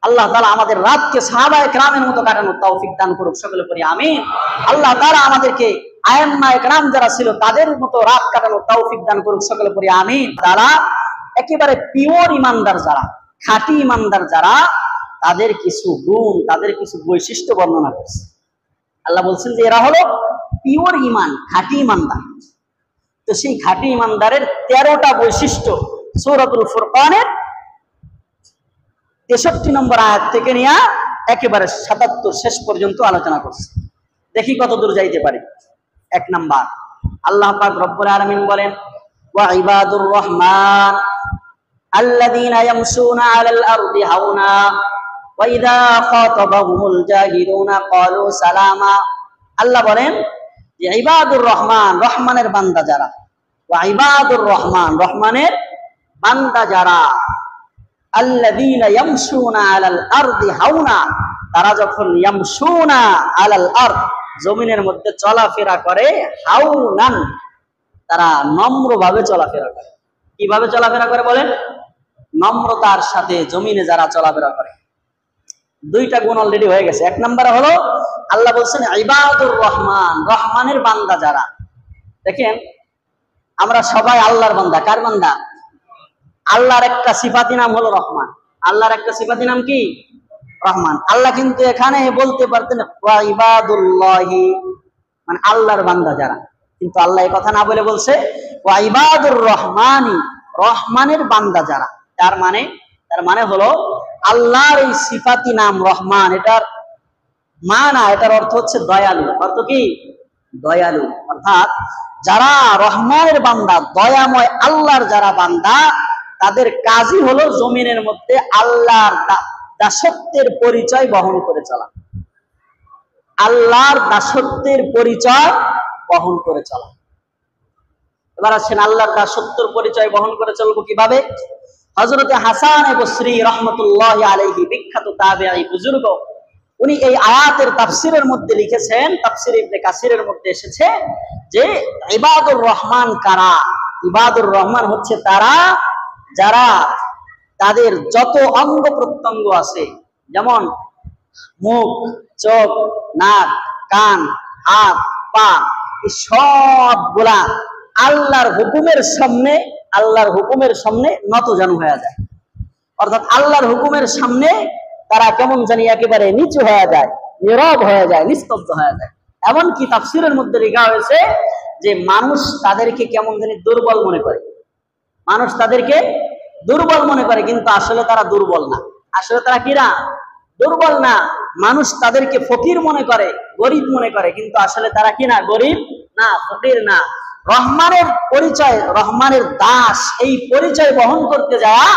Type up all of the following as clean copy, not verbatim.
আল্লাহ তাআলা আমাদের রাতকে সাহাবায়ে কেরামের মতো কাটানোর তৌফিক দান করুক, সকলে পড়ি আমিন। আল্লাহ তাআলা আমাদেরকে আইম্মায়ে কেরাম যারা ছিল তাদের মতো রাত কাটানোর তৌফিক দান করুক, সকলে পড়ি আমিন। তারা একেবারে পিওর ইমানদার যারা, খাঁটি ইমানদার যারা, তাদের কিছু গুণ, তাদের কিছু বৈশিষ্ট্য বর্ণনা করছে। আল্লাহ বলছেন যে এরা হলো পিওর ইমান, খাঁটি ইমানদার। তো সেই খাঁটি ইমানদারের 13টা বৈশিষ্ট্য সূরাতুল ফুরকানের 63 নম্বর আয়াত থেকে নিয়ে একেবারে 77 শেষ পর্যন্ত আলোচনা করছে। দেখি কত দূর যাইতে পারি। 1 নাম্বার, আল্লাহ পাক রব্বুল আলামিন বলেন, ওয়া ইবাদুর রহমান আল্লাযীনা ইয়ামশুনা আলাল আরদি হাওনা ওয়া ইযা খাতাবাহুমুল জাহিলুনা ক্বালু সালামা। আল্লাহ বলেন যে ইবাদুর রহমান, রহমানের বান্দা যারা, ওয়া ইবাদুর রহমান, রহমানের বান্দা যারা, আল্লাযীনা ইয়ামশুনা আলাল আরদি হাওনা, তারা যখন ইয়ামশুনা আলাল আরদ, জমিনের মধ্যে চলাফেরা করে, হাওনান, তারা নম্রভাবে চলাফেরা করে। কিভাবে চলাফেরা করে বলেন? নম্রতার সাথে জমিনে যারা চলাফেরা করে। 2টা গুণ অলরেডি হয়ে গেছে। 1 নম্বরে হলো আল্লাহ বলছেন ইবাদুর রহমান, রহমানের বান্দা যারা। দেখেন আমরা সবাই আল্লাহর বান্দা। কার বান্দা? আল্লাহর একটা সিফাতি নাম হলো রহমান। আল্লাহর একটা সিফাতি নাম কি? রহমান। আল্লাহ কিন্তু এখানে বলতে পারতেন ওয়া ইবাদুল্লাহি, মানে আল্লাহর বান্দা যারা, কিন্তু আল্লাহ এই কথা না বলে বলছে ওয়া ইবাদুর রহমানি, রহমানের বান্দা যারা। তার মানে হলো আল্লাহর এই সিফাতি নাম রহমান, এটার মানা, এটার অর্থ হচ্ছে দয়ালু। অর্থ কি? দয়ালু। অর্থাৎ যারা রহমানের বান্দা, দয়াময় আল্লাহর যারা বান্দা, তাদের কাজই হলো জমিনের মধ্যে আল্লাহর দাসত্বের পরিচয় বহন করে চলা। আল্লাহর দাসত্বের পরিচয় বহন করে চলা। এবার আসেন আল্লাহর দাসত্বের পরিচয় বহন করে চলবো কিভাবে? হযরতে হাসান বসরি রাহমাতুল্লাহি আলাইহি, বিখ্যাত তাবেঈ বুজুর্গ, উনি এই আয়াতের তাফসিরের মধ্যে লিখেছেন, তাফসির ইবনে কাসিরের মধ্যে এসেছে যে ইবাদুর রহমান কারা? ইবাদুর রহমান হচ্ছে তারা যারা তাদের যত অঙ্গ প্রত্যঙ্গ আছে, যেমন মুখ, চোখ, নাক, কান, হাত, পা, এই সবগুলা আল্লাহর হুকুমের সামনে নতজানু হয়ে যায়। অর্থাৎ আল্লাহর হুকুমের সামনে তারা কেমন জানি একেবারে নিচু হয়ে যায়, নীরব হয়ে যায়, নিস্তব্ধ হয়ে যায়। এমনকি তাফসিরের মধ্যে লেখা হয়েছে যে মানুষ তাদেরকে কেমন জানি দুর্বল মনে করে। মানুষ তাদেরকে দুর্বল মনে করে, কিন্তু আসলে তারা দুর্বল না। আসলে তারা কি না? দুর্বল না। মানুষ তাদেরকে ফকির মনে করে, গরিব মনে করে, কিন্তু আসলে তারা কি না? গরিব না, ফকির না। রহমানের পরিচয়, রহমানের দাস, এই পরিচয় বহন করতে যাওয়া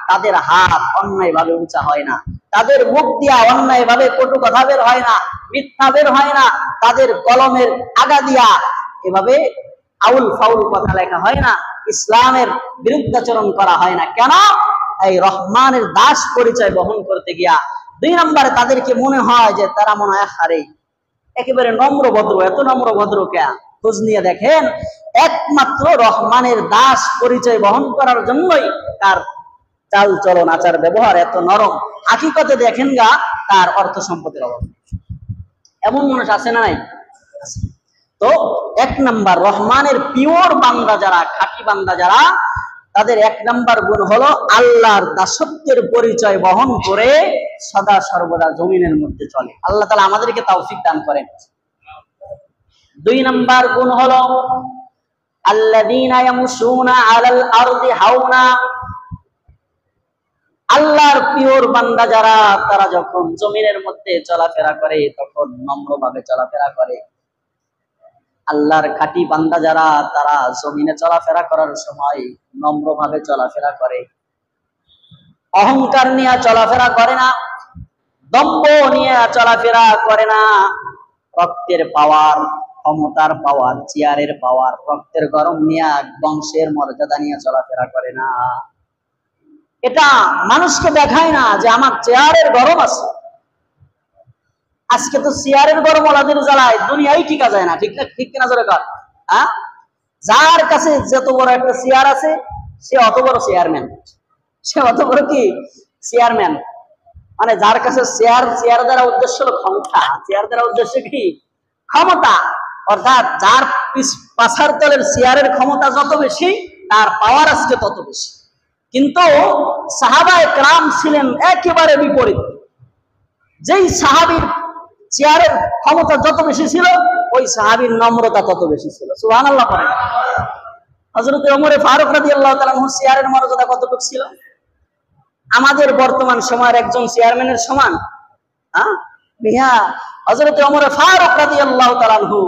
তাদের হাত অন্যায় ভাবে উঁচা হয় না, তাদের মুখ দিয়া অন্যায় ভাবে কটু কথা বের হয় না, মিথ্যা বের হয় না, তাদের কলমের আগা দিয়া এভাবে আউল ফাউল কথা লেখা হয় না, ইসলামের বিরুদ্ধাচরণ করা হয় না। কেন? এই রহমানের দাস পরিচয় বহন করতে গিয়া 2 নম্বরে তাদেরকে মনে হয় যে তারা মনে হয় হারে একেবারে নম্র ভদ্র। এত নম্র ভদ্র কে? খোঁজ নিয়ে দেখেন, একমাত্র রহমানের দাস পরিচয় বহন করার জন্যই তার চাল চলন, আচার ব্যবহার এত নরম। হাকিকতে দেখেন গা তার অর্থ সম্পদের অভাব। এমন মানুষ আছে না নাই? তো 1 নাম্বার, রহমানের পিওর বান্দা যারা, খাঁটি বান্দা যারা, তাদের 1 নাম্বার গুণ হলো আল্লাহর দাসত্বের পরিচয় বহন করে সদা সর্বদা জমিনের মধ্যে চলে। আল্লাহ তাআলা আমাদেরকে তৌফিক দান করেন। 2 নাম্বার গুণ হলো আল্লাযীনা ইয়ামশুনা আলাল আরদি হাওনা, আল্লাহর পিওর বান্দা যারা, তারা যখন জমিনের মধ্যে চলাফেরা করে তখন নম্রভাবে চলাফেরা করে। আল্লাহর খাঁটি বান্দা যারা, তারা জমিনে চলাফেরা করার সময় নম্রভাবে চলাফেরা করে, অহংকার নিয়ে চলাফেরা করে না, দম্ভ নিয়ে চলাফেরা করে না, রক্তের পাওয়ার, ক্ষমতার পাওয়ার, চেয়ারের পাওয়ার, রক্তের গরম নিয়ে, বংশের মর্যাদা নিয়ে চলাফেরা করে না। এটা মানুষকে দেখায় না যে আমার চেয়ারের গরম আছে। আজকে তো চেয়ারের গরম ওলাদের জ্বালায় দুনিয়ায় টিকা যায় না। ঠিক না? ঠিক কিনা জোরে কর। যার কাছে যত বড় একটা চেয়ার আছে সে অত বড় চেয়ারম্যান, সে অত বড় কি চেয়ারম্যান। মানে যার কাছে চেয়ার দ্বারা উদ্দেশ্য হলো ক্ষমতা, চেয়ার দ্বারা উদ্দেশ্য কি ক্ষমতা, অর্থাৎ যার পাছার তলের চেয়ারের ক্ষমতা যত বেশি তার পাওয়ার আজকে তত বেশি। কিন্তু সাহাবায়ে কেরাম ছিলেন একেবারে বিপরীত। যেই সাহাবীর চেয়ারের ক্ষমতা যত বেশি ছিল ওই সাহাবীর নম্রতা তত বেশি ছিল। সুবহানাল্লাহ পড়েন। হযরত ওমর ফারুক রাদিয়াল্লাহু তাআলা আনহু চেয়ারের মর্যাদা কতটুকু ছিল? আমাদের বর্তমান সময়ের একজন চেয়ারম্যানের সমান। মিয়া হযরত ওমর ফারুক রাদিয়াল্লাহু তাআলা আনহু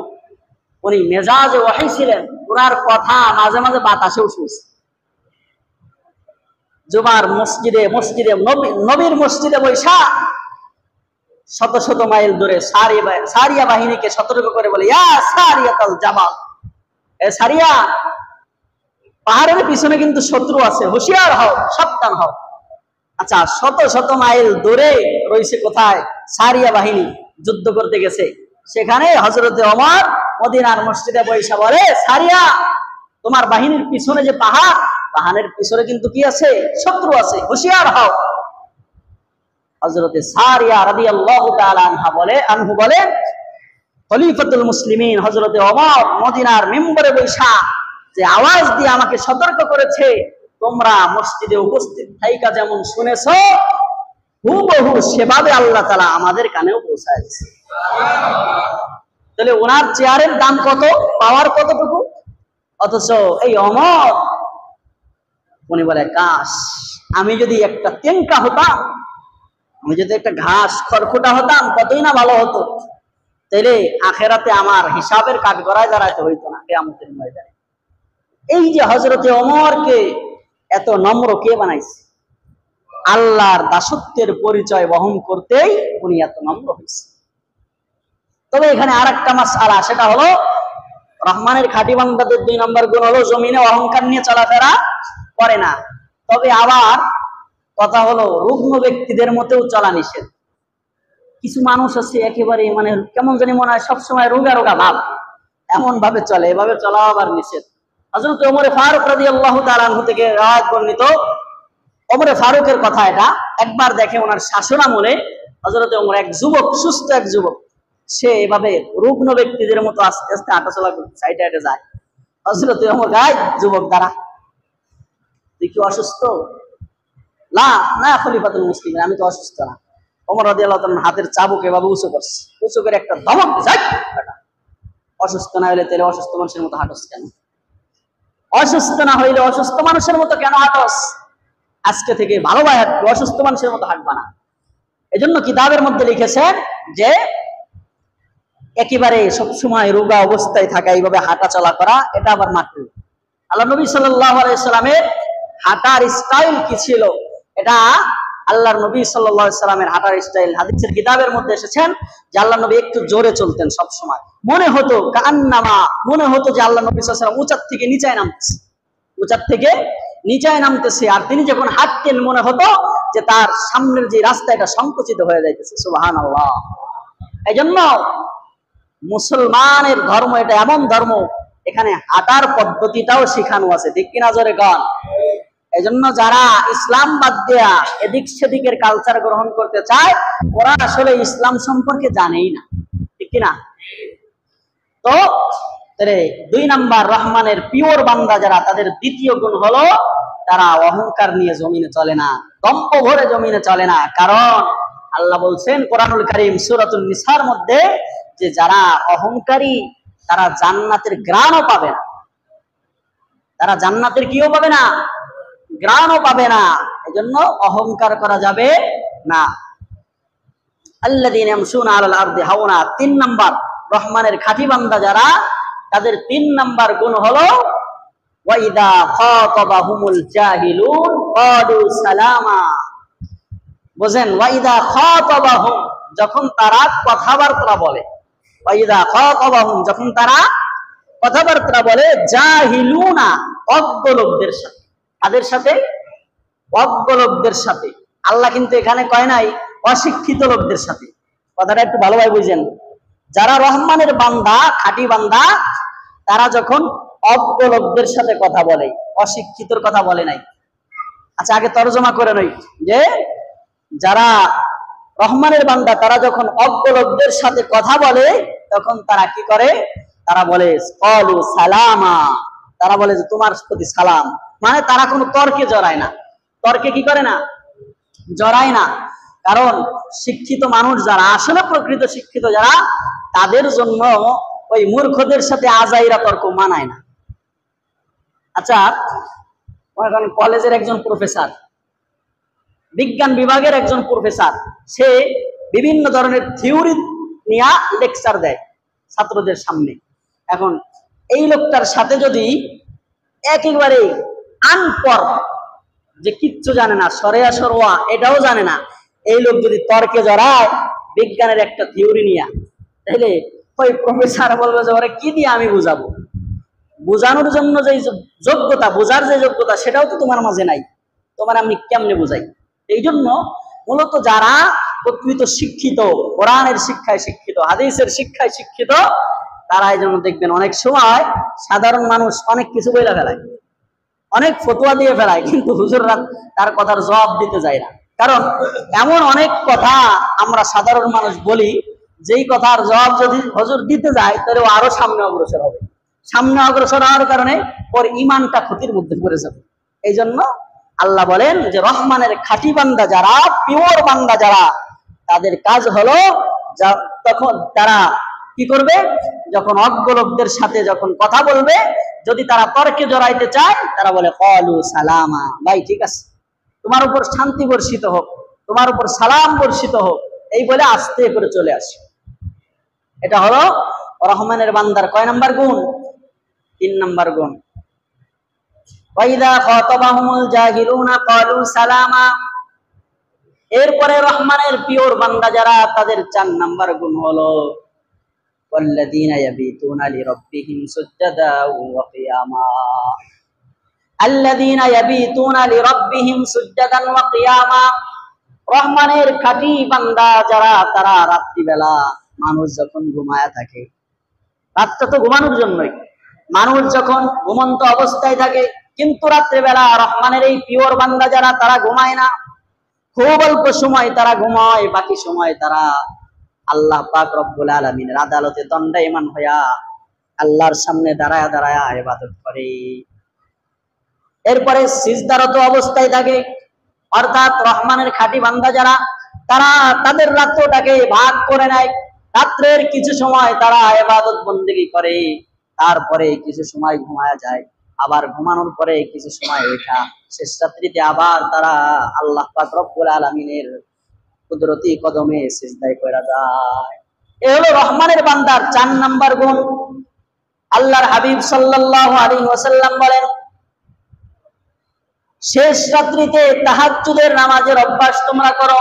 উনি মেজাজে ওয়াহী ছিলেন, ওনার কথা মাঝে মাঝে বাতাসেও শুনছে। জুমার মসজিদে নবীর মসজিদে বৈশা শত শত মাইল দূরে সারিয়া বাহিনীকে সতর্ক করে বলে, ইয়া সারিয়াতুল জামাল, এ সারিয়া, পাহাড়ের পিছনে কিন্তু শত্রু আছে, হুঁশিয়ার হও, সাবধান হও। আচ্ছা, শত শত মাইল দূরে রয়েছে কোথায়? সারিয়া বাহিনী যুদ্ধ করতে গেছে। সেখানে হযরতে ওমর মদিনার মসজিদে বৈশা বলে, সারিয়া, তোমার বাহিনীর পিছনে যে পাহাড়ের পিছনে কিন্তু কি আছে? শত্রু আছে, হুঁশিয়ার হও। হযরতে সারিয়া রাদিয়াল্লাহু তাআলা আনহু বলে, খলিফাতুল মুসলিমিন হযরতে ওমর মদিনার মিম্বরে বৈশা যে আওয়াজ দিয়ে আমাকে সতর্ক করেছে, তোমরা মসজিদে উপস্থিত থাইকা যেমন শুনেছো হুবহু সেভাবে আল্লাহ তাআলা আমাদের কানেও পৌঁছায় দিয়েছে। তাহলে ওনার চেয়ারের দাম কত, পাওয়ার কতটুকু? অথচ এই ওমর উনি বলে, কাশ আমি যদি একটা তেঙ্কা হতাম, আমি যদি একটা ঘাস খড়খুটা হতাম কতই না ভালো হতো। তাইলে আখেরাতে আমার হিসাবের কাঠগড়ায় দাঁড়াইতে হইতো না কিয়ামতের ময়দানে। এই যে হযরতে ওমরকে এত নম্র কে বানাইছে? আল্লাহর দাসত্বের পরিচয় বহন করতেই উনি এত নম্র হয়েছে। তবে এখানে আরেকটা মাসআলা, সেটা হলো রহমানের খাঁটি বান্দাদের 2 নম্বর গুণ হলো জমিনে অহংকার নিয়ে চলাফেরা করে না। তবে আবার কথা হলো রুগ্ন ব্যক্তিদের মতেও চলা নিষেধ। কিছু মানুষ আছে একেবারে মানে কেমন জানি মনে হয় সবসময় রোগা রোগা ভাব, এমন ভাবে চলে, এভাবে চলা আবার নিষেধ। হযরত ওমর ফারুক রাদিয়াল্লাহু তাআলা আনহু থেকে রাওয়ায়াত বর্ণিত, ওমর ফারুকের কথা এটা, একবার দেখে ওনার শাসনামলে হযরত ওমর এক যুবক, সুস্থ এক যুবক, সে এভাবে রুগ্ন ব্যক্তিদের মতো আস্তে আস্তে হাঁটাচলা করতে সাইডে হাঁটে যায়। হযরত ওমর গায়, যুবক দাঁড়া, তুই কি অসুস্থ? না না খলিফাতুল মুসলিমিন, আমি তো অসুস্থ না। ওমর রাদিয়াল্লাহু তাআলা হাতের চাবুক এভাবে উঁচু করছে, উঁচু করে একটা ধমক দিছে, অসুস্থ না হইলে তাহলে অসুস্থ মানুষের মতো হাঁটস কেন? অসুস্থ না হইলে অসুস্থ মানুষের মতো কেন হাঁটস? আজকে থেকে ভালোভাবে হাঁটবি, অসুস্থ মানুষের মতো হাঁটবা না। এজন্য কিতাবের মধ্যে লিখেছেন যে একেবারে সবসময় রোগা অবস্থায় থাকা, এইভাবে হাঁটা চলা করা, এটা আবার মাকরুহ। আল্লাহ নবী সাল্লাল্লাহু আলাইহি সাল্লামের হাঁটার স্টাইল কি ছিল, এটা আল্লাহর নবী সাল্লাল্লাহু আলাইহি সাল্লামের হাঁটার স্টাইল হাদিসের কিতাবের মধ্যে এসেছেন যে আল্লাহ নবী একটু জোরে চলতেন সব সময়। মনে হতো যে আল্লাহ নবী সাল্লাল্লাহু আলাইহি সাল্লাম উঁচার থেকে নিচায় নামতেছে, আর তিনি যখন হাঁটতেন মনে হতো যে তার সামনের যে রাস্তা এটা সংকুচিত হয়ে যাইতেছে। সুবহানাল্লাহ। এইজন্য মুসলমানের ধর্ম এটা এমন ধর্ম, এখানে হাঁটার পদ্ধতিটাও শেখানো আছে, ঠিক কিনা জোরে গান। এই জন্য যারা ইসলাম বাদ দেয়া এদিক সেদিকের কালচার গ্রহণ করতে চায়, ওরা আসলে ইসলাম সম্পর্কে জানেই না, ঠিক কিনা? তো 2 নাম্বার রহমানের পিওর বান্দা যারা, তাদের দ্বিতীয় গুণ হলো তারা অহংকার নিয়ে জমিনে চলে না, দম্ভ ভরে জমিনে চলে না। কারণ আল্লাহ বলছেন কোরআনুল কারীম সূরাতুন নিসার মধ্যে যে যারা অহংকারী তারা জান্নাতের ঘ্রাণও পাবে না, তারা জান্নাতের কিও পাবে না, ঘ্রাণও পাবে না। এজন্য অহংকার করা যাবে না। আল্লাযীনা ইয়ামশুনা আলাল আরদি হাওনা, 3 নাম্বার রহমানের খাঁটি বান্দা যারা, তাদের 3 নাম্বার গুণ হলো ওয়া ইযা খাতাবাহুমুল জাহিলুন ক্বালু সালামা। বুঝেন, ওয়া ইযা খাতাবাহুম, যখন তারা কথাবার্তা বলে, ওয়া ইযা খাতাবাহুম, যখন তারা কথাবার্তা বলে, জাহিলুনা, অজ্ঞ লোকদের সাথে। তাদের সাথে? অজ্ঞ লোকদের সাথে। আল্লাহ কিন্তু এখানে কয় নাই অশিক্ষিত লোকদের সাথে। কথাটা একটু ভালোভাবে বুঝেন। যারা রহমানের বান্দা, খাঁটি বান্দা, তারা যখন অজ্ঞ লোকদের সাথে কথা বলে, অশিক্ষিতর কথা বলে নাই। আচ্ছা, আগে তরজমা করে নই যে যারা রহমানের বান্দা তারা যখন অজ্ঞ লোকদের সাথে কথা বলে তখন তারা কি করে? তারা বলে ক্বালু সালামা, তারা বলে যে তোমার প্রতি সালাম। মানে তারা কোনো তর্কে জড়ায় না। তর্কে কি করে না? জড়ায় না। কারণ শিক্ষিত মানুষ যারা, আসলে প্রকৃত শিক্ষিত যারা, তাদের জন্য ওই মূর্খদের সাথে আজাইরা তর্ক মানায় না। আচ্ছা, কলেজের একজন প্রফেসর, বিজ্ঞান বিভাগের একজন প্রফেসর, সে বিভিন্ন ধরনের থিওরি নিয়ে লেকচার দেয় ছাত্রদের সামনে। এখন এই লোকটার সাথে যদি একেবারে আনপড়, যে কিচ্ছু জানে না, সরেয়া সরোয়া এটাও জানে না, এই লোক যদি তর্কে জড়ায় বিজ্ঞানের একটা থিওরি নিয়ে, তাহলে ওই প্রফেসর বলবে যে ওরা কি দিয়ে আমি বুঝাবো? বোঝানোর জন্য যে যোগ্যতা, বোঝার যে যোগ্যতা, সেটাও তো তোমার মাঝে নাই, তোমার আমি কেমনে বুঝাই? এই জন্য মূলত যারা প্রকৃত শিক্ষিত, কোরআনের শিক্ষায় শিক্ষিত, হাদিসের শিক্ষায় শিক্ষিত, তারা এই জন্য দেখবেন অনেক সময় সাধারণ মানুষ অনেক কিছু বলে ফেলায়, অনেক ফতোয়া দিয়ে ফেলায়, কিন্তু হুজুররা তার কথার জবাব দিতে যায় না। কারণ এমন অনেক কথা আমরা সাধারণ মানুষ বলি, যেই কথার জবাব যদি হুজুর দিতে যায় তাহলে ও আরো সামনে অগ্রসর হবে। সামনে অগ্রসর হওয়ার কারণে ওর ইমানটা ক্ষতির মধ্যে পড়ে যাবে। এই জন্য আল্লাহ বলেন যে রহমানের খাঁটি বান্দা যারা, পিওর বান্দা যারা, তাদের কাজ হলো তখন তারা কি করবে? যখন অজ্ঞ লোকদের সাথে যখন কথা বলবে, যদি তারা তর্কে জড়াইতে চায়, তারা বলে ক্বালু সালামা, ভাই ঠিক আছে, তোমার উপর শান্তি বর্ষিত হোক, তোমার উপর সালাম বর্ষিত হোক, এই বলে আস্তে করে চলে আসে। এটা হলো রহমানের বান্দার কয় নাম্বার গুণ? 3 নাম্বার গুণ। ওয়াইদা খাতাবাহুমুল জাহিলুনা ক্বালু সালামা। এরপরে রহমানের পিওর বান্দা যারা, তাদের 4 নাম্বার গুণ হলো ওয়াল্লাযীনা ইয়াবিতুনা লিরাব্বিহিম সুজদাদা ওয়া কিয়ামা। আল্লাযীনা ইয়াবিতুনা লিরাব্বিহিম সুজদাদান ওয়া কিয়ামা। রহমানের খাঁটি বান্দা যারা, তারা রাত্রিবেলা, মানুষ যখন ঘুমায়া থাকে, রাতটা তো ঘুমানোর জন্যই, মানুষ যখন ঘুমন্ত অবস্থায় থাকে, কিন্তু রাত্রিবেলা রহমানের এই পিওর বান্দা যারা, তারা ঘুমায় না। খুব অল্প সময় তারা ঘুমায়, বাকি সময় তারা আল্লাহ পাক রব্বুল আলামিনের আদালতে দণ্ডায়মান হইয়া আল্লাহর সামনে দাঁড়ায়া দাঁড়ায়া ইবাদত করে। এরপরে সিজদারত অবস্থায় থাকে। অর্থাৎ রহমানের খাঁটি বান্দা যারা, তারা তাদের রাত্রটাকে ভাগ করে নেয়। রাত্রের কিছু সময় তারা ইবাদত বন্দেগী করে, তারপরে কিছু সময় ঘুমায়া যায়, আবার ঘুমানোর পরে কিছু সময় ওঠা, শেষ রাত্রিতে আবার তারা আল্লাহ পাক রব্বুল আলামিনের কুদরতি কদমে সিজদায় পড়া যায়। এ হলো রহমানের বান্দার 4 নাম্বার গুণ। আল্লাহর হাবিব সাল্লাল্লাহু আলাইহি ওয়াসাল্লাম বলেন, শেষ রাত্রিতে তাহাজ্জুদের নামাজের অভ্যাস তোমরা করো,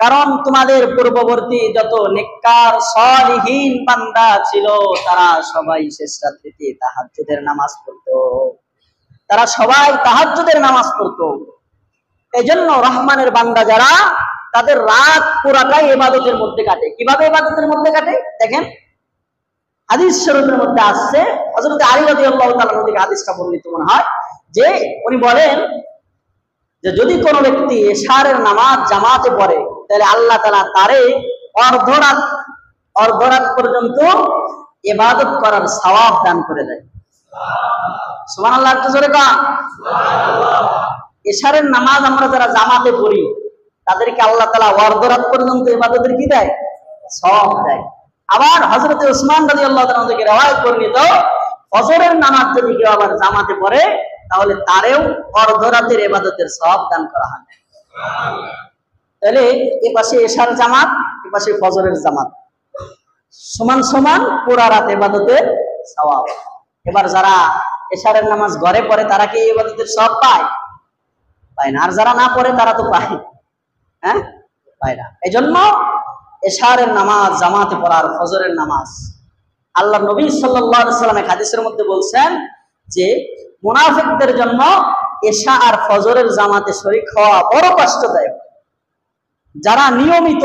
কারণ তোমাদের পূর্ববর্তী যত নেককার সালিহিন বান্দা ছিল, তারা সবাই শেষ রাত্রিতে তাহাজ্জুদের নামাজ পড়তো, তারা সবাই তাহাজ্জুদের নামাজ পড়তো। এজন্য রহমানের বান্দা যারা, তাদের রাত পুরাটাই ইবাদতের মধ্যে কাটে। কিভাবে ইবাদতের মধ্যে কাটে দেখেন, হাদিস শরীফের মধ্যে আসছে, হযরত আলী রাদিয়াল্লাহু তাআলা থেকে হাদিসটা বর্ণিত মনে হয়, যে উনি বলেন যে যদি কোনো ব্যক্তি এশারের নামাজ জামাতে পড়ে, তাহলে আল্লাহ তাআলা তারে অর্ধরাত পর্যন্ত ইবাদত করার সওয়াব দান করে দেয়। সুবহানাল্লাহ, একটু জোরে কন সুবহানাল্লাহ। এশারের নামাজ আমরা যারা জামাতে পড়ি, তাদেরকে আল্লাহ তাআলা অর্ধরাত পর্যন্ত ইবাদতের কি দেয়? সওয়াব দেয়। আবার হযরত উসমান রাদিয়াল্লাহু তাআলা থেকে রওয়ায়াত বর্ণিত, ফজরের নামাজ যদি কেউ আবার জামাতে পড়ে, তাহলে তারেও অর্ধরাতের ইবাদতের সওয়াব দান করা হয়। সুবহানাল্লাহ। তাহলে এই পাশে এশার জামাত, এই পাশে ফজরের জামাত, সমান সমান পুরা রাত ইবাদতের সওয়াব। এবার যারা এশারের নামাজ ঘরে পড়ে, তারা কি ইবাদতের সওয়াব পায়? পায় না। আর যারা না পড়ে তারা তো পায়, হ্যাঁ, পায় না। এজন্য এশারের নামাজ জামাতে পড়ার, ফজরের নামাজ, আল্লাহ নবী সাল্লাল্লাহু আলাইহি ওয়াসাল্লাম এক হাদিসের মধ্যে বলছেন যে মুনাফিকদের জন্য এশা আর ফজরের জামাতে শরীক হওয়া বড় কষ্টদায়ক। যারা নিয়মিত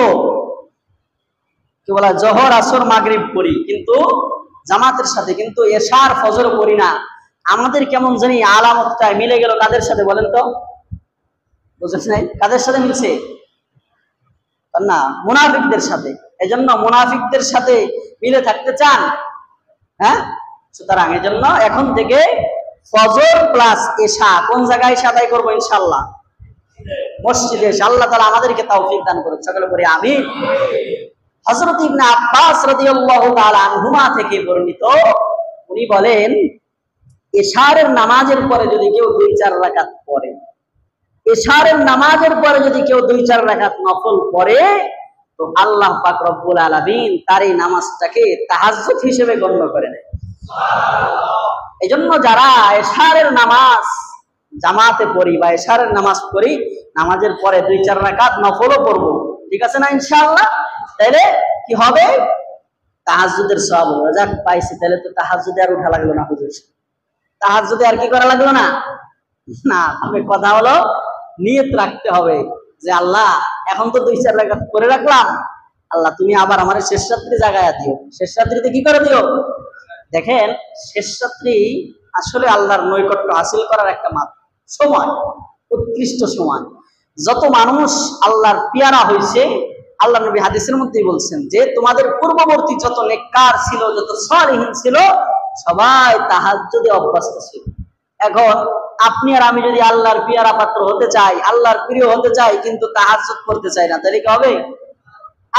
কি বলা জোহর আসর মাগরিব পড়ি, কিন্তু জামাতের সাথে, কিন্তু এশা আর ফজর পড়ি না, আমাদের কেমন জানি আলামতটা মিলে গেল কাদের সাথে বলেন তো? বুঝেছেন নাই? কাদের সাথে মিলছে? না, মুনাফিকদের সাথে। এজন্য মুনাফিকদের সাথে মিলে থাকতে চান? হ্যাঁ, সুতরাং এজন্য এখন থেকে ফজর প্লাস এশা কোন জায়গায় এশা আদায় করবো ইনশাআল্লাহ? মসজিদে এসে। আল্লাহ তাআলা আমাদেরকে তৌফিক দান করুন, সকলে বলি আমিন। হযরত ইবনে আব্বাস রাদিয়াল্লাহু তাআলা আনহুমা থেকে বর্ণিত, উনি বলেন এশারের নামাজের পরে যদি কেউ 2-4 রাকাত পড়ে, এশারের নামাজের পরে যদি কেউ 2-4 রাকাত নফল পড়ে, তো আল্লাহ পাক রব্বুল আলামিন তার এই নামাজটাকে তাহাজ্জুদ হিসেবে গণ্য করে নেয়। এজন্য যারা এশারের নামাজ জামাতে পড়ি বা এশারের নামাজ পড়ি, নামাজের পরে 2-4 রাকাত নফলও পড়বো, ঠিক আছে না ইনশাআল্লাহ? তাহলে কি হবে? তাহাজ্জুদের সওয়াব হবে। যাক পাইছি, তাহলে তো তাহাজ্জুদে আর উঠা লাগলো না হুজুর, তাহাজ্জুদে আর কি করা লাগলো না। না, তবে কথা হলো নিয়ত রাখতে হবে যে আল্লাহ এখন তো 2-4 রাকাত করে রাখলাম, আল্লাহ তুমি আবার আমার শেষ রাত্রি জাগায়া দিও। শেষ রাত্রিতে কি করে দিও? দেখেন, শেষ রাত্রি আসলে আল্লাহর নৈকট্য হাসিল করার একটা সময়, উৎকৃষ্ট সময়। যত মানুষ আল্লাহর পেয়ারা হয়েছে, আল্লাহ নবী হাদিসের মধ্যেই বলছেন যে তোমাদের পূর্ববর্তী যত নেককার ছিল, যত সালিহিন ছিল, সবাই তাহাজ্জুদে অভ্যস্ত ছিল। এখন আপনি আর আমি যদি আল্লাহর পেয়ারা পাত্র হতে চাই, আল্লাহর প্রিয় হতে চাই, কিন্তু তাহাজ্জুদ করতে চাই না, তাহলে কি হবে?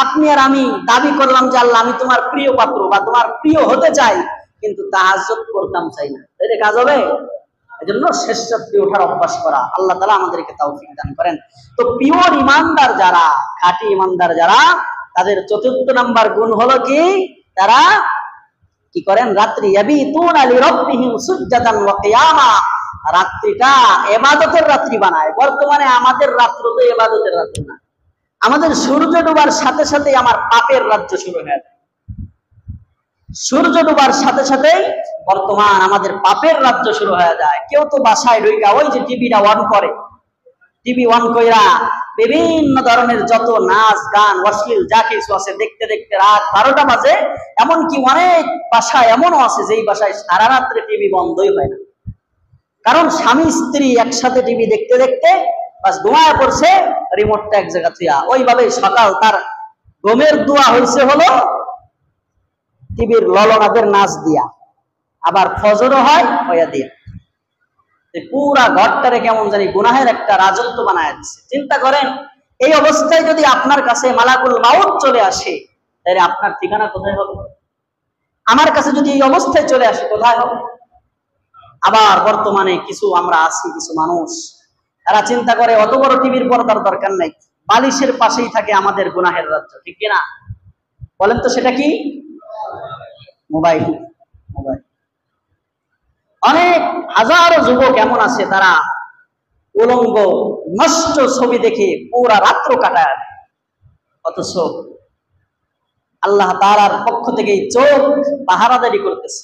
আপনি আর আমি দাবি করলাম যে আল্লাহ আমি তোমার প্রিয় পাত্র বা তোমার প্রিয় হতে চাই, কিন্তু তাহাজ্জুদ করতাম চাই না, তাহলে কাজ হবে? এজন্য শেষ রাত্রি ওঠার অভ্যাস করা। আল্লাহ তাআলা আমাদেরকে তৌফিক দান করেন। তো পিওর ইমানদার যারা, খাঁটি ইমানদার যারা, তাদের চতুর্থ নাম্বার গুণ হলো কি? তারা কি করেন? রাত্রি ইয়াবিতুনা লিরাব্বিহিম সুজদান ওয়া কিয়ামা, রাত্রিটা ইবাদতের রাত্রি বানায়। বর্তমানে আমাদের রাত্র তো ইবাদতের রাত্র না, আমাদের সূর্য ডোবার সাথে সাথে আমার পাপের রাজ্য শুরু হয়ে যায়। সূর্য ডোবার সাথে সাথেই বর্তমান আমাদের পাপের রাজ্য শুরু হয়ে যায়। কেউ তো বাসায় ঢুইকা ওই যে টিভিটা অন করে, টিভি অন কইরা বিভিন্ন ধরনের যত নাচ গান অশ্লীল যা কিছু আছে দেখতে দেখতে রাত 12টা বাজে। এমনকি অনেক বাসায় এমনও আছে যেই বাসায় সারা রাত্রে টিভি বন্ধই হয় না, কারণ স্বামী স্ত্রী একসাথে টিভি দেখতে দেখতে বাস ঘুমায় পড়ছে, রিমোটটা এক জায়গা থুয়া। ওইভাবে সকাল তার ঘুমের দোয়া হয়েছে হলো টিভির ললনাদের নাচ দিয়া, আবার ফজরও হয় হইয়া দিয়া। পুরা ঘরটারে কেমন জানি গুনাহের একটা রাজত্ব বানায় দিচ্ছে। চিন্তা করেন, এই অবস্থায় যদি আপনার কাছে মালাকুল মাউত চলে আসে, তাহলে আপনার ঠিকানা কোথায় হবে? আমার কাছে যদি এই অবস্থায় চলে আসে কোথায় হবে? আবার বর্তমানে কিছু আমরা আছি, কিছু মানুষ তারা চিন্তা করে অত বড় টিভির পর্দার দরকার নাই, বালিশের পাশেই থাকে আমাদের গুনাহের রাজ্য, ঠিক কিনা? বলেন তো সেটা কি? মোবাইল। মোবাইল। অনেক হাজারো যুবক এমন আছে তারা উলঙ্গ নষ্ট ছবি দেখে পুরা রাত্র কাটায়, অথচ আল্লাহ তাআলার পক্ষ থেকে চোখ পাহারাদারি করতেছে।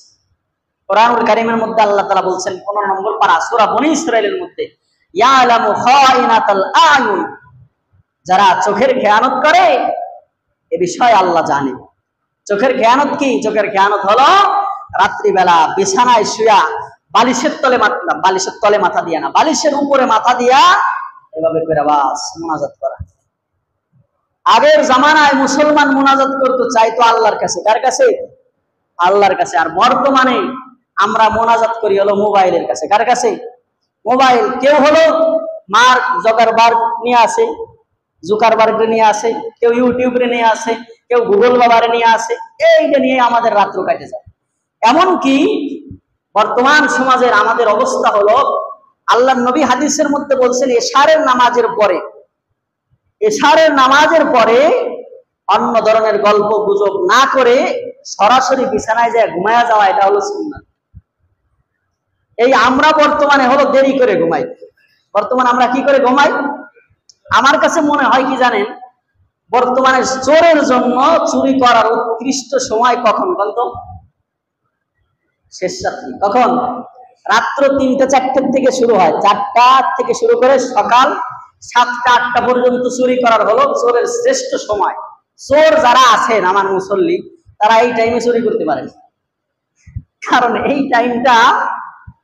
কোরআনুল কারীমের মধ্যে আল্লাহ তাআলা বলছেন 15 নম্বর পারা সূরা বনী ইসরাঈলের মধ্যে, ইয়ালামু খায়িনাতাল আয়ুন, যারা চোখের খেয়ানত করে এ বিষয় আল্লাহ জানে। চোখের খেয়ানত কি? চোখের খেয়ানত হলো রাত্রিবেলা বিছানায় শুয়া বালিশের তলে মাথা দিয়া না, বালিশের উপরে মাথা দিয়া এভাবে করে বাস মুনাজাত করা। আগের জামানায় মুসলমান মুনাজাত করতে চাইতো আল্লাহর কাছে। কার কাছে? আল্লাহর কাছে। আর বর্তমানে আমরা মুনাজাত করি হলো মোবাইলের কাছে। কার কাছে? মোবাইল। কেউ হলো মার্ক জুকারবার্গ নিয়ে আসে, জুকারবার্গ নিয়ে আসে, কেউ ইউটিউবে নিয়ে আসে, কেউ গুগল বাবারে নিয়ে আসে, এইটা নিয়ে আমাদের রাত্র কাটে যায়। এমনকি বর্তমান সমাজের আমাদের অবস্থা হলো, আল্লাহর নবী হাদিসের মধ্যে বলছেন এশারের নামাজের পরে অন্য ধরনের গল্প গুজব না করে সরাসরি বিছানায় যায় ঘুমায়া যাওয়া, এটা হলো সুন্নাত। এই আমরা বর্তমানে হলো দেরি করে ঘুমাই। বর্তমানে আমরা কি করে ঘুমাই? আমার কাছে মনে হয় কি জানেন, বর্তমানে চোরের জন্য চুরি করার উৎকৃষ্ট সময় কখন? বলতো শেষ রাত্রি। কখন? রাত্র 3টা-4টার থেকে শুরু হয়, 4টা থেকে শুরু করে সকাল 7টা-8টা পর্যন্ত চুরি করার হলো চোরের শ্রেষ্ঠ সময়। চোর যারা আছেন আমার মুসল্লি, তারা এই টাইমে চুরি করতে পারে, কারণ এই টাইমটা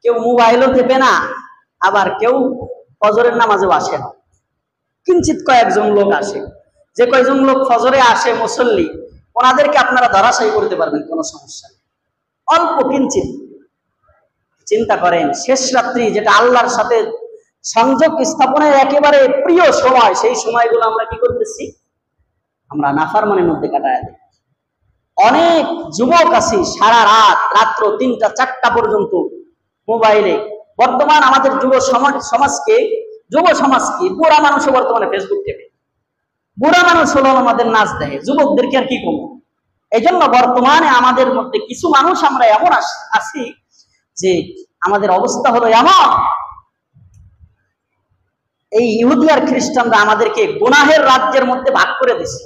কেউ মোবাইলও দেবে না, আবার কেউ ফজরের নামাজেও আসে না, কিঞ্চিত কয়েকজন লোক আসে। যে কয়জন লোক ফজরে আসে মুসল্লি, ওনাদেরকে আপনারা ধরাশায়ী করতে পারবেন, কোনো সমস্যা নেই। অল্প কিঞ্চিত চিন্তা করেন, শেষ রাত্রি যেটা আল্লাহর সাথে সংযোগ স্থাপনের একেবারে প্রিয় সময়, সেই সময়গুলো আমরা কি করতেছি? আমরা নাফরমানির মধ্যে কাটায় দিই। অনেক যুবক আছি সারা রাত, রাত্র 3টা 4টা পর্যন্ত মোবাইলে। বর্তমান আমাদের যুব সমাজকে বুড়া মানুষও বর্তমানে ফেসবুক টেপে, বুড়া মানুষ হলো আমাদের নাচ দেয়, যুবকদেরকে আর কি কমো। এই জন্য বর্তমানে আমাদের মধ্যে কিছু মানুষ আমরা এমন আছি যে আমাদের অবস্থা হলো এমন, এই ইহুদি আর খ্রিস্টানরা আমাদেরকে গুনাহের রাজ্যের মধ্যে ভাগ করে দিছে।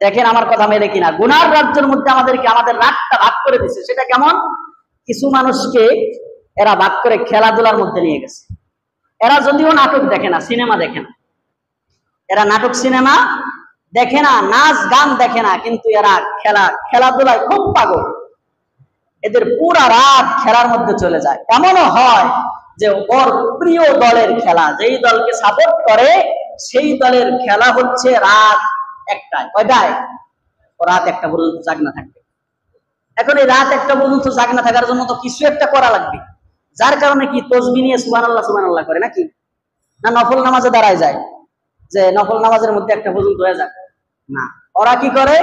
দেখেন আমার কথা মেলে কিনা, গুনার রাজ্যের মধ্যে আমাদেরকে আমাদের রাতটা ভাগ করে দিছে। সেটা কেমন? কিছু মানুষকে এরা ভাগ করে খেলাধুলার মধ্যে নিয়ে গেছে। এরা যদিও নাটক দেখে না, সিনেমা দেখে না, এরা নাটক সিনেমা দেখে না, নাচ গান দেখে না, কিন্তু এরা খেলাধুলায় খুব পাগল। এদের পুরা রাত খেলার মধ্যে চলে যায়। এমনও হয় যে ওর প্রিয় দলের খেলা, যেই দলকে সাপোর্ট করে সেই দলের খেলা হচ্ছে রাত 1টায়। কয়টায়? ও রাত 1টা পর্যন্ত জাগনা থাকবে। এখন এই রাত 1টা পর্যন্ত জাগনা থাকার জন্য তো কিছু একটা করা লাগবে। যার কারণে কি তসবিহ নিয়ে সুবহানাল্লাহ সুবহানাল্লাহ করে নাকি? না নফল নামাজে দাঁড়ায় যায়, যে নফল নামাজের মধ্যে 1টা পর্যন্ত হয়ে যায় না। ওরা কি করে?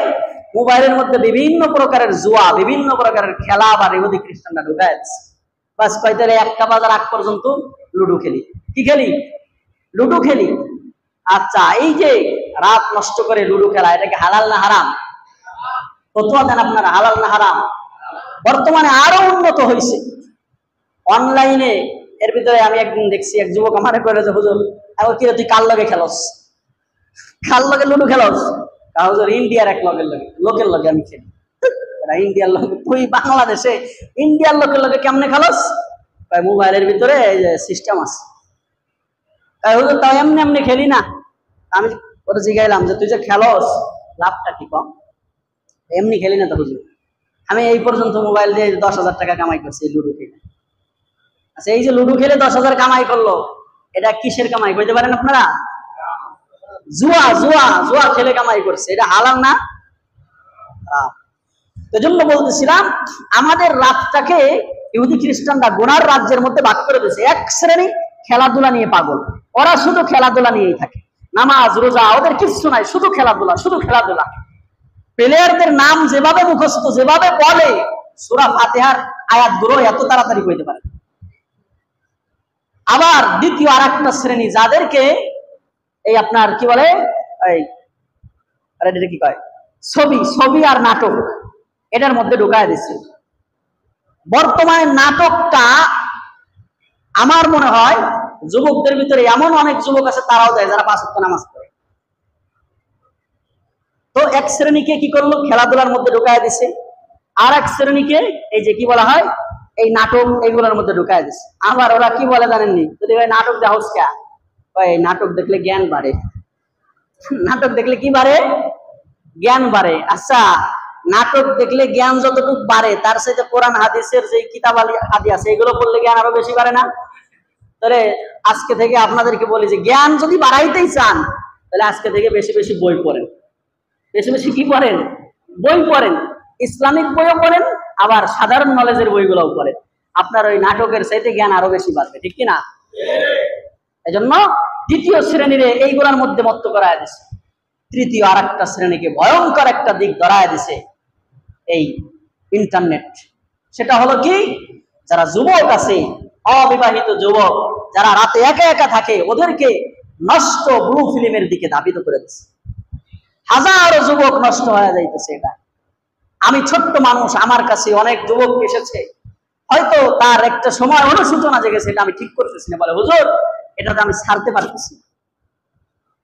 মোবাইলের মধ্যে বিভিন্ন প্রকারের জুয়া, বিভিন্ন প্রকারের খেলা বা ইহুদি খ্রিস্টানরা ঢুকায় দিচ্ছে। বাস কয়টারে 1টা বাজার আগ পর্যন্ত লুডো খেলি। কি খেলি? লুডো খেলি। আচ্ছা, এই যে রাত নষ্ট করে লুডো খেলা, এটা কি হালাল না হারাম? ফতোয়া দেন আপনারা, হালাল না হারাম? বর্তমানে আরো উন্নত হয়েছে অনলাইনে। এর ভিতরে আমি একদিন দেখছি এক যুবক আমারে কইলো যে হুজুর, এখন কি তুই কার লগে খেলস? কার লগে লুডো খেলস? হুজুর ইন্ডিয়ার এক লোকের লগে আমি খেলি। ইন্ডিয়ার লগে? তুই বাংলাদেশে ইন্ডিয়ার লোকের লগে কেমনে খেলস? মোবাইলের ভিতরে এই যে সিস্টেম আছে। হুজুর তাও এমনি এমনি খেলি না। আমি ওটা জিগাইলাম যে তুই যে খেলস, লাভটা কি কম? এমনি খেলি না তো হুজুর, আমি এই পর্যন্ত মোবাইল দিয়ে 10,000 টাকা কামাই করছি লুডো খেলে। আচ্ছা, এই যে লুডো খেলে 10,000 কামাই করলো, এটা কিসের কামাই কইতে পারেন আপনারা? জুয়া জুয়া জুয়া খেলে কামাই করছে। এটা হালাল না? এজন্য বলতেছিলাম, আমাদের রাতটাকে ইহুদি খ্রিস্টানরা গুনার রাজ্যের মধ্যে ভাগ করে দিয়েছে। এক শ্রেণী খেলাধুলা নিয়ে পাগল, ওরা শুধু খেলাধুলা নিয়েই থাকে, নামাজ রোজা ওদের কিচ্ছু নাই, শুধু খেলাধুলা, শুধু খেলাধুলা। প্লেয়ারদের নাম যেভাবে মুখস্থ, যেভাবে বলে, সূরা ফাতিহার আয়াতগুলো এত তাড়াতাড়ি কইতে পারে। আবার দ্বিতীয় আরেকটা শ্রেণী, যাদেরকে এই আপনার কি বলে, এই কি কয়, ছবি আর নাটক, এটার মধ্যে ঢুকায় দিচ্ছে। বর্তমানে নাটকটা আমার মনে হয় যুবকদের ভিতরে এমন অনেক যুবক আছে, তারাও যায় যারা 5 ওয়াক্ত নামাজ পড়ে। তো এক শ্রেণীকে কি করলো, খেলাধুলার মধ্যে ঢুকায় দিছে। আর এক শ্রেণীকে এই যে কি বলা হয়, এই নাটক এগুলোর মধ্যে ঢুকায় দিছে। আবার ওরা কি বলে জানেননি? যদি ভাই নাটক দেখোস কে? ভাই নাটক দেখলে জ্ঞান বাড়ে। নাটক দেখলে কি বাড়ে? জ্ঞান বাড়ে। আচ্ছা, নাটক দেখলে জ্ঞান যতটুকু বাড়ে, তার সাথে কোরআন হাদিসের যে কিতাব আদি আছে এগুলো পড়লে জ্ঞান আরো বেশি বাড়ে না? তাহলে আজকে থেকে আপনাদেরকে বলি যে জ্ঞান যদি বাড়াইতেই চান, তাহলে আজকে থেকে বেশি বেশি বই পড়েন। বেশি বেশি কি পড়েন? বই পড়েন। ইসলামিক বইও পড়েন, আবার সাধারণ নলেজের বইগুলোও পড়েন। আপনার ওই নাটকের চাইতে জ্ঞান আরো বেশি বাড়বে, ঠিক কিনা? এজন্য দ্বিতীয় শ্রেণীর এইগুলোর মধ্যে মত্ত করায় দিছে। তৃতীয় আর একটা শ্রেণীকে ভয়ঙ্কর একটা দিক ধরায় দিছে এই ইন্টারনেট। সেটা হলো কি, যারা যুবক আছে, অবিবাহিত যুবক, যারা রাতে একা একা থাকে, ওদেরকে নষ্ট ব্লু ফিল্মের দিকে ধাবিত করে দিচ্ছে। হাজারো যুবক নষ্ট হয়ে যাইতেছে। এটা আমি ছোট্ট মানুষ, আমার কাছে অনেক যুবক এসেছে, হয়তো তার একটা সময় অনুশোচনা জেগেছে, এটা আমি ঠিক করতেছি না, বলে হুজুর এটাতে আমি ছাড়তে পারতেছি না,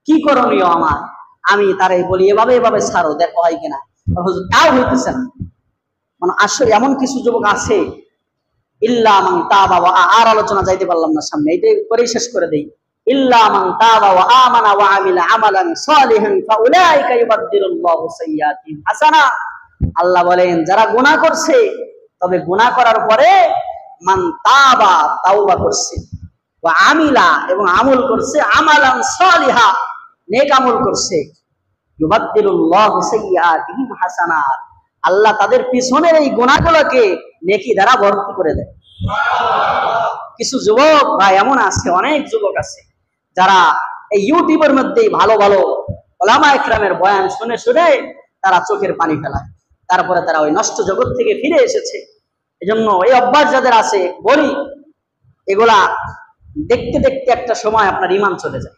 কি করণীয় আমার? আমি তারে বলি এভাবে এভাবে ছাড়ো, দেখো হয় কিনা। হুজুর তাও হইতেছে না। মানে আসলে এমন কিছু যুবক আছে, ইল্লা মান তাবা ওয়া, আর আলোচনা যাইতে পারলাম না সামনে, এটাই করেই শেষ করে দেই। ইল্লা মান তাবা ওয়া আমানা ওয়া আমিলা আমালান সালিহান ফাউলাইকা ইউবাদদিলুল্লাহু সাইয়্যাতিহিম হাসানা। আল্লাহ বলেন, যারা গুনাহ করছে, তবে গুনাহ করার পরে মান তাবা, তাওবা করছে, ওয়া আমিলা, এবং আমল করছে, আমালান সালিহা, নেক আমল করছে, ইউবাদদিলুল্লাহু সাইয়্যাতিহিম হাসানাত, আল্লাহ তাদের পিছনের এই গুনাহগুলোকে নেকি দ্বারা ভর্তি করে দেয়। কিছু যুবক ভাই এমন আছে, অনেক যুবক আছে যারা এই ইউটিউবের মধ্যেই ভালো ভালো ওলামা ইকরামের বয়ান শুনে শুনে তারা চোখের পানি ফেলায়, তারপরে তারা ওই নষ্ট জগৎ থেকে ফিরে এসেছে। এজন্য এই অভ্যাস যাদের আছে বলি, এগুলা দেখতে দেখতে একটা সময় আপনার ঈমান চলে যায়।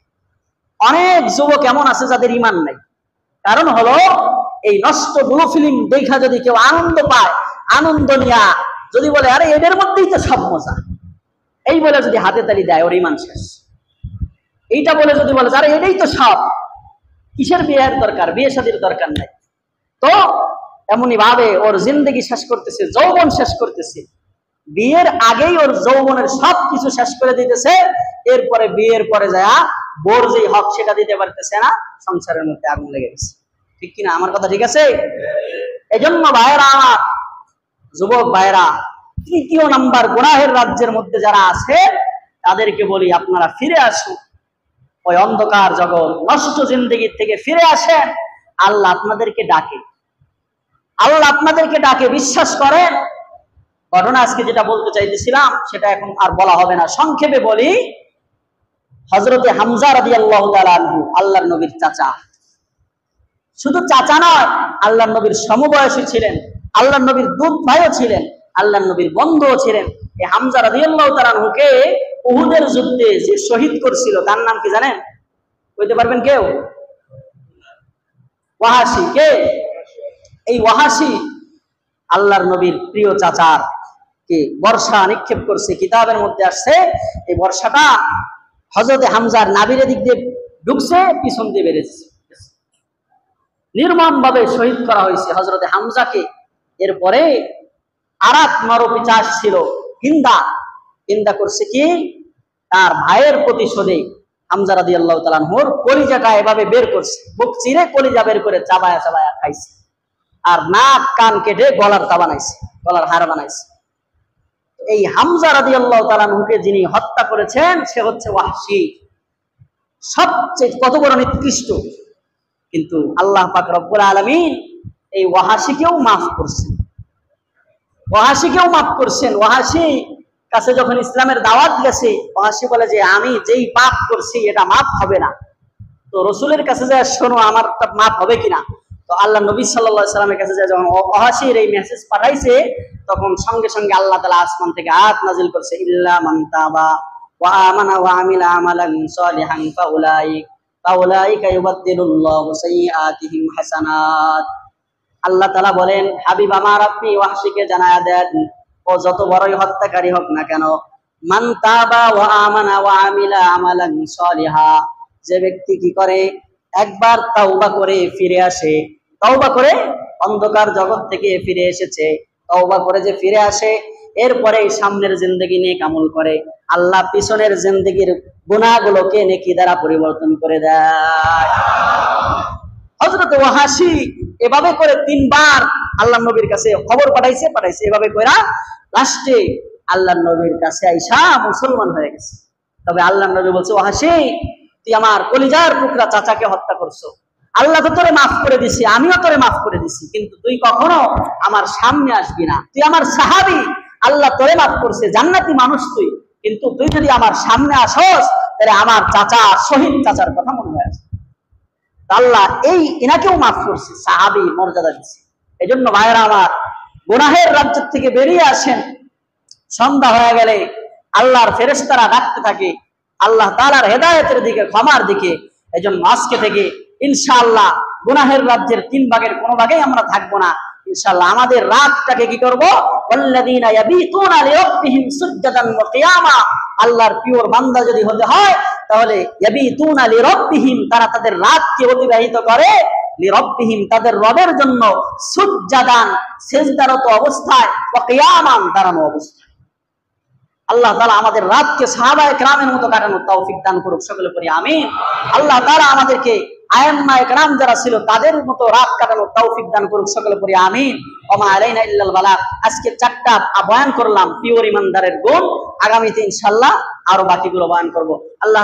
অনেক যুবক এমন আছে যাদের ঈমান নাই, কারণ হলো এই নষ্ট ব্লু ফিল্ম দেখা যদি কেউ আনন্দ পায়, আনন্দ নিয়া যদি বলে আরে এদের মধ্যেই তো সব মজা, এই বলে যদি হাতে তালি দেয়, ওর ঈমান শেষ। এইটা বলে যদি বলে আরে এটাই তো সব, কিসের বিয়ের দরকার, বিয়ে শাদীর দরকার নাই, তো এমনই ভাবে ওর জিন্দগি শেষ করতেছে, যৌবন শেষ করতেছে। বিয়ের আগেই ওর যৌবনের সব কিছু শেষ করে দিতেছে, এরপরে বিয়ের পরে যায় বোর যেই হক সেটা দিতে পারতেছে না, সংসারের মধ্যে আগুন লেগে গেছে। ঠিক কিনা? আমার কথা ঠিক আছে? এজন্য ভাইয়েরা, যুবক ভাইয়েরা, তৃতীয় নাম্বার গুনাহের রাজ্যের মধ্যে যারা আছে তাদেরকে বলি আপনারা ফিরে আসুন ওই অন্ধকার জগৎ, নষ্ট জিন্দগির থেকে ফিরে আসেন। আল্লাহ আপনাদেরকে ডাকে, আল্লাহ আপনাদেরকে ডাকে, বিশ্বাস করেন। ঘটনা আজকে যেটা বলতে চাইতেছিলাম সেটা এখন আর বলা হবে না, সংক্ষেপে বলি। হযরতে হামজা রাদিয়াল্লাহু তাআলা আনহু, আল্লাহর নবীর চাচা, শুধু চাচা নয়, আল্লাহর নবীর সমবয়সী ছিলেন, আল্লাহর নবীর দুধ ভাইও ছিলেন, আল্লাহর নবীর বন্ধুও ছিলেন। এই হামজা রাদিয়াল্লাহু তাআলা আনহুকে উহুদের যুদ্ধে যে শহীদ করছিল তার নাম কি জানেন? বলতে পারবেন কেউ? ওয়াহাশি। কে? এই ওয়াহাশি আল্লাহর নবীর প্রিয় চাচার কে বর্ষা নিক্ষেপ করছে। কিতাবের মধ্যে আসছে এই বর্ষাটা হযরতে হামজার নাভির দিক দিয়ে ঢুকছে, পিছন দিয়ে বেরিয়েছে, নির্মম ভাবে শহীদ করা হয়েছে হযরতে হামজাকে। এরপরে আরাক নরপিশাচ ছিল হিন্দা, হিন্দা করছে কি তার ভাইয়ের প্রতিশোধে হামজা রাদিয়াল্লাহু তাআলা আনহুর কলিজাটা এভাবে বের করছে, বুক চিরে কলিজা বের করে চাবায়া চাবায়া খাইছে, আর নাক কান কেটে গলার তা বানাইছে, গলার হার বানাইছে। এই হামজা রাদিয়াল্লাহু তাআলা আনহুকে যিনি হত্যা করেছেন সে হচ্ছে ওয়াহশী, সবচেয়ে কত বড় নিকৃষ্ট। কিন্তু আল্লাহ পাক রব্বুল আলামিন এই ওয়াহশীকেও মাফ করছেন, ওয়াহশীকেও মাফ করছেন। ওয়াহশী কাছে যখন ইসলামের দাওয়াত গেছে, ওয়াহশী বলে যে আমি যেই পাপ করছি এটা মাফ হবে না, তো রাসূলের কাছে যায় শোনো আমার মাফ হবে কিনা। তো আল্লাহ নবী সাল্লাল্লাহু আলাইহি ওয়াসাল্লামের কাছে যায় যখন ওয়াহশীর এই মেসেজ পাঠাইছে, তখন সঙ্গে সঙ্গে আল্লাহ তাআলা আসমান থেকে আয়াত নাযিল করছে, ইল্লা মান তাবা ওয়া আমানা ওয়া আমিলা আমালান সালিহান ফাউলাইকা ইউবাদদিলুল্লাহু সাইয়্যাতিহিম হাসানাত। আল্লাহ তাআলা বলেন, হাবিব আমার আপনি ওয়াহশীকে জানায়া দেন, ও যত বড়ই হত্যাকারী হোক না কেন, মান তাবা ওয়া আমানা ওয়া আমিলা আমালান সালিহা, যে ব্যক্তি কি করে একবার তাওবা করে ফিরে আসে, তাওবা করে অন্ধকার জগৎ থেকে ফিরে এসেছে, তাওবা করে যে ফিরে আসে, এরপরে সামনের জিন্দেগি নিয়ে আমল করে, আল্লাহ পিছনের জিন্দেগির গুনাহগুলোকে নেকি দ্বারা পরিবর্তন করে দেয়। হযরত ওয়াহশী এভাবে করে 3 বার আল্লাহর নবীর কাছে খবর পাঠাইছে, এভাবে কইরা লাস্টে আল্লাহর নবীর কাছে আইসা মুসলমান হয়ে গেছে। তবে আল্লাহর নবী বলছে, ওয়াহশী তুই আমার কলিজার টুকরা চাচাকে হত্যা করছো, আল্লাহ তো তোরে মাফ করে দিছি, আমিও তোরে মাফ করে দিছি, কিন্তু তুই কখনো আমার সামনে আসবি না। তুই আমার সাহাবী, আল্লাহ তোরে মাফ করছে, জান্নাতি মানুষ তুই, কিন্তু তুই যদি আমার সামনে আসস তাহলে আমার চাচা, শহীদ চাচার কথা মনে হয়ে আসে। আল্লাহ এই ইনাকেও মাফ করছে, সাহাবী মর্যাদা দিচ্ছে। এই জন্য ভাইয়েরা আমার, গুনাহের রাজ্য থেকে বেরিয়ে আসেন। সন্ধ্যা হয়ে গেলে আল্লাহর ফেরেশতারা ডাকতে থাকে আল্লাহ তাআলার হেদায়েতের দিকে, ক্ষমার দিকে। এই জন্য আজকে থেকে ইনশাআল্লাহ গুনাহের রাজ্যের 3 ভাগের কোনো ভাগেই আমরা থাকবো না। ইনশাআল্লাহ আমাদের রাতটাকে কি করব? ওয়াল্লাযীনা ইয়াবিতুনা লিরাব্বিহিম সুজদান ওয়া কিয়ামা। আল্লাহর পিওর বান্দা যদি হতে হয় তাহলে ইয়াবিতুনা লিরাব্বিহিম, তারা তাদের রাতকে অতিবাহিত করে লিরাব্বিহিম, তাদের রবের জন্য, সুজদান সিজদারত অবস্থায়, ওয়া কিয়ামান দাঁড়ানো অবস্থায়। আল্লাহ তাআলা আমাদের রাতকে সাহাবায়ে কেরামের মতো কাটানোর তৌফিক দান করুক, সকলে পড়ি আমিন। আল্লাহ তাআলা আমাদেরকে আইম্মায়ে কেরাম যারা ছিল তাদের মতো রাত কাটানোর তৌফিক দান করুক, সকলে পড়ি আমিন। ওমা আলাইনা ইল্লাল বালাগ। আজকে 4টা বয়ান করলাম পিওর ইমানদারের গুণ, আগামীতে ইনশাআল্লাহ আরো বাকিগুলো বয়ান করব। আল্লাহ